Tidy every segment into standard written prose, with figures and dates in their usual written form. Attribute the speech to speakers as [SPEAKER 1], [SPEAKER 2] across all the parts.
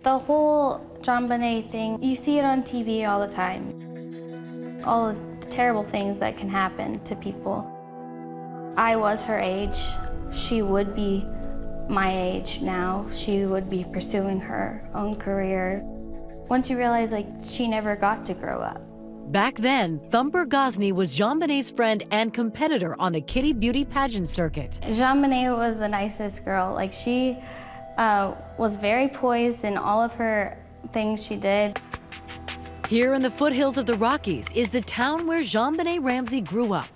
[SPEAKER 1] The whole JonBenet thing, you see it on TV all the time. All the terrible things that can happen to people. I was her age. She would be my age now. She would be pursuing her own career. Once you realize, like, she never got to grow up.
[SPEAKER 2] Back then, Thumper Gosney was JonBenet's friend and competitor on the Kitty Beauty pageant circuit.
[SPEAKER 1] JonBenet was the nicest girl. Like, she was very poised in all of her things she did.
[SPEAKER 2] Here in the foothills of the Rockies is the town where JonBenet Ramsey grew up.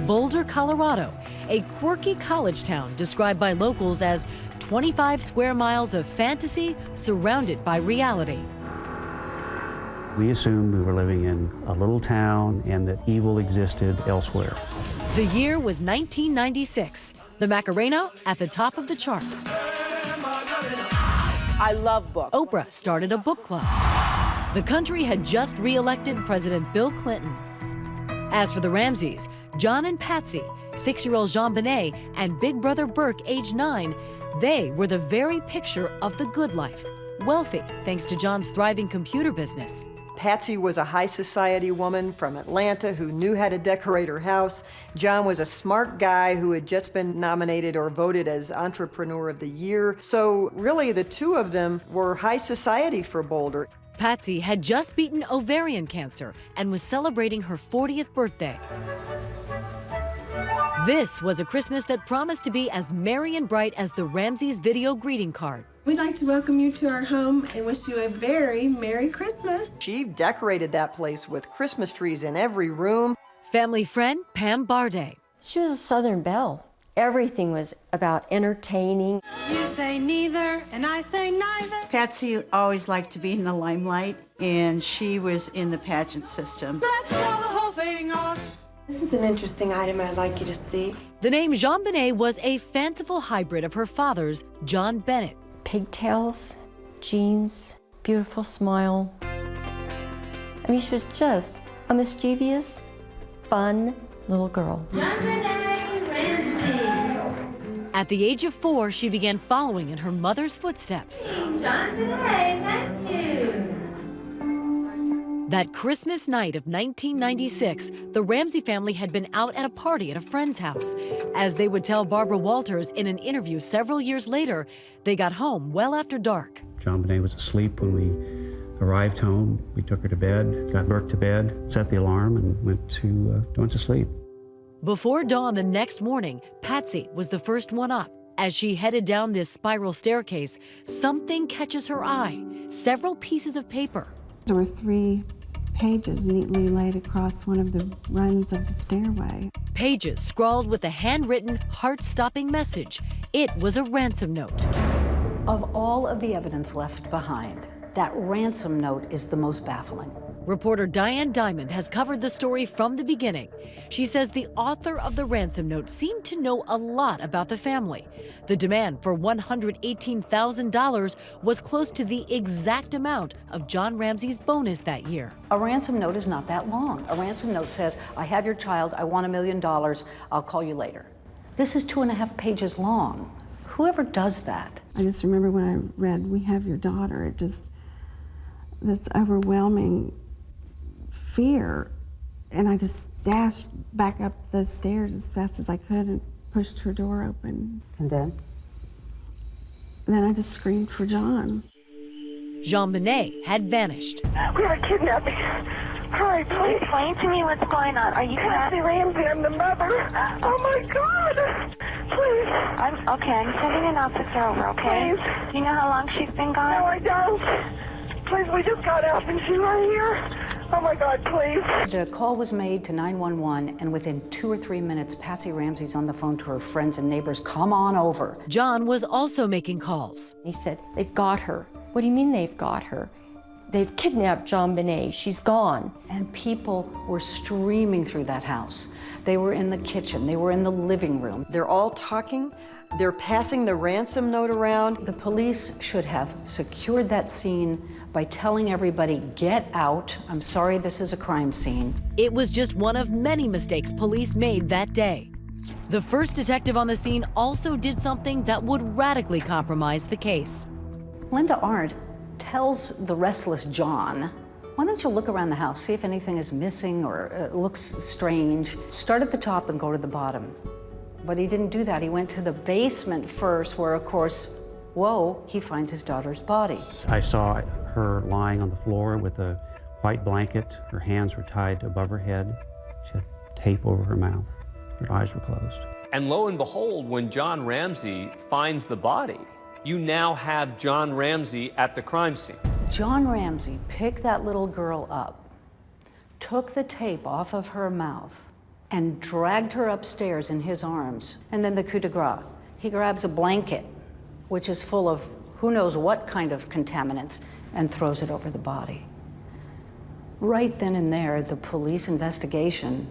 [SPEAKER 2] Boulder, Colorado, a quirky college town described by locals as 25 square miles of fantasy surrounded by reality.
[SPEAKER 3] We assumed we were living in a little town and that evil existed elsewhere.
[SPEAKER 2] The year was 1996. The Macarena at the top of the charts.
[SPEAKER 4] I love books.
[SPEAKER 2] Oprah started a book club. The country had just re-elected President Bill Clinton. As for the Ramseys, John and Patsy, 6-year-old JonBenet, and big brother Burke, age 9, they were the very picture of the good life. Wealthy, thanks to John's thriving computer business.
[SPEAKER 4] Patsy was a high society woman from Atlanta who knew how to decorate her house. John was a smart guy who had just been nominated or voted as Entrepreneur of the Year. So really, the two of them were high society for Boulder.
[SPEAKER 2] Patsy had just beaten ovarian cancer and was celebrating her 40th birthday. This was a Christmas that promised to be as merry and bright as the Ramseys' video greeting card.
[SPEAKER 5] We'd like to welcome you to our home and wish you a very Merry Christmas.
[SPEAKER 4] She decorated that place with Christmas trees in every room.
[SPEAKER 2] Family friend Pam Barday.
[SPEAKER 6] She was a Southern belle. Everything was about entertaining.
[SPEAKER 5] You say neither, and I say neither.
[SPEAKER 7] Patsy always liked to be in the limelight, and she was in the pageant system.
[SPEAKER 5] Let's blow the whole thing off. This is an interesting item I'd like you to see.
[SPEAKER 2] The name JonBenet was a fanciful hybrid of her father's, JonBenet.
[SPEAKER 6] Pigtails, jeans, beautiful smile. I mean, she was just a mischievous, fun little girl.
[SPEAKER 1] JonBenet Ramsey.
[SPEAKER 2] At the age of 4, she began following in her mother's footsteps.
[SPEAKER 1] JonBenet, thank you.
[SPEAKER 2] That Christmas night of 1996, the Ramsey family had been out at a party at a friend's house. As they would tell Barbara Walters in an interview several years later, they got home well after dark.
[SPEAKER 3] JonBenet was asleep when we arrived home. We took her to bed, got Burke to bed, set the alarm, and went to sleep.
[SPEAKER 2] Before dawn the next morning, Patsy was the first one up. As she headed down this spiral staircase, something catches her eye, several pieces of paper.
[SPEAKER 8] There were 3 pages neatly laid across one of the rungs of the stairway.
[SPEAKER 2] Pages scrawled with a handwritten, heart-stopping message. It was a ransom note.
[SPEAKER 9] Of all of the evidence left behind, that ransom note is the most baffling.
[SPEAKER 2] Reporter Diane Diamond has covered the story from the beginning. She says the author of the ransom note seemed to know a lot about the family. The demand for $118,000 was close to the exact amount of John Ramsey's bonus that year.
[SPEAKER 9] A ransom note is not that long. A ransom note says, I have your child, I want $1 million, I'll call you later. This is 2.5 pages long. Whoever does that?
[SPEAKER 8] I just remember when I read, we have your daughter, it just, this overwhelming fear, and I just dashed back up those stairs as fast as I could and pushed her door open.
[SPEAKER 9] And then?
[SPEAKER 8] And then I just screamed for John.
[SPEAKER 2] JonBenet had vanished.
[SPEAKER 10] We are kidnapping. Hurry, please. Explain to me what's going on. Are you Patsy Ramsey? I'm the mother. Oh my God! Please. I'm sending an officer over, okay? Please. Do you know how long she's been gone? No, I don't. Please, we just got out and she's right here. Oh my God, please.
[SPEAKER 9] The call was made to 911, and within 2 or 3 minutes, Patsy Ramsey's on the phone to her friends and neighbors. Come on over.
[SPEAKER 2] John was also making calls.
[SPEAKER 6] He said, they've got her. What do you mean they've got her? They've kidnapped JonBenet. She's gone.
[SPEAKER 9] And people were streaming through that house. They were in the kitchen. They were in the living room.
[SPEAKER 4] They're all talking. They're passing the ransom note around.
[SPEAKER 9] The police should have secured that scene by telling everybody, get out. I'm sorry, this is a crime scene.
[SPEAKER 2] It was just one of many mistakes police made that day. The first detective on the scene also did something that would radically compromise the case.
[SPEAKER 9] Linda Arndt tells the restless John, why don't you look around the house, see if anything is missing or looks strange. Start at the top and go to the bottom. But he didn't do that. He went to the basement first, where, of course, whoa, he finds his daughter's body.
[SPEAKER 3] I saw her lying on the floor with a white blanket. Her hands were tied above her head. She had tape over her mouth. Her eyes were closed.
[SPEAKER 11] And lo and behold, when John Ramsey finds the body, you now have John Ramsey at the crime scene.
[SPEAKER 9] John Ramsey picked that little girl up, took the tape off of her mouth, and dragged her upstairs in his arms. And then the coup de grace. He grabs a blanket, which is full of who knows what kind of contaminants, and throws it over the body. Right then and there, the police investigation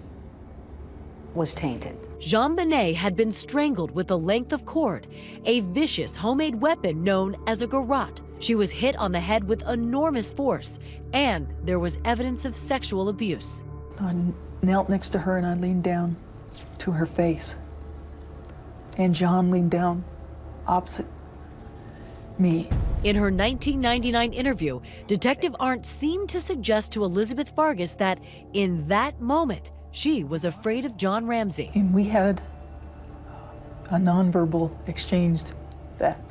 [SPEAKER 9] was tainted.
[SPEAKER 2] JonBenet had been strangled with a length of cord, a vicious homemade weapon known as a garrote. She was hit on the head with enormous force, and there was evidence of sexual abuse.
[SPEAKER 12] I knelt next to her and I leaned down to her face. And John leaned down opposite me.
[SPEAKER 2] In her 1999 interview, Detective Arndt seemed to suggest to Elizabeth Vargas that in that moment, she was afraid of John Ramsey.
[SPEAKER 12] And we had a nonverbal exchange that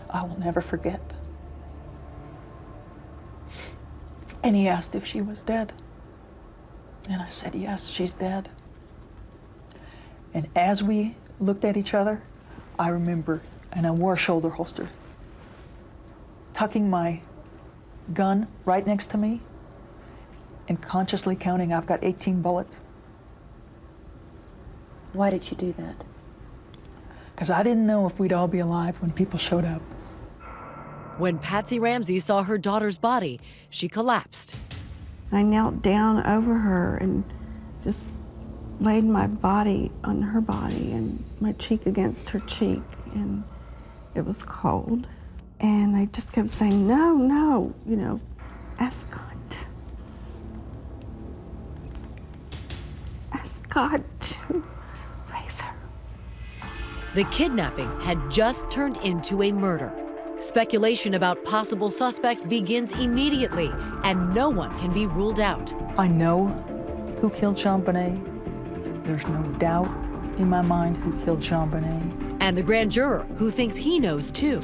[SPEAKER 12] I will never forget. And he asked if she was dead. And I said, yes, she's dead. And as we looked at each other, I remember, and I wore a shoulder holster, tucking my gun right next to me and consciously counting, I've got 18 bullets.
[SPEAKER 6] Why did you do that?
[SPEAKER 12] Because I didn't know if we'd all be alive when people showed up.
[SPEAKER 2] When Patsy Ramsey saw her daughter's body, she collapsed.
[SPEAKER 8] I knelt down over her and just laid my body on her body and my cheek against her cheek, and it was cold. And I just kept saying, no, no, you know, ask God. Ask God to raise her.
[SPEAKER 2] The kidnapping had just turned into a murder. Speculation about possible suspects begins immediately, and no one can be ruled out.
[SPEAKER 12] I know who killed JonBenet. There's no doubt in my mind who killed JonBenet.
[SPEAKER 2] And the grand juror, who thinks he knows too.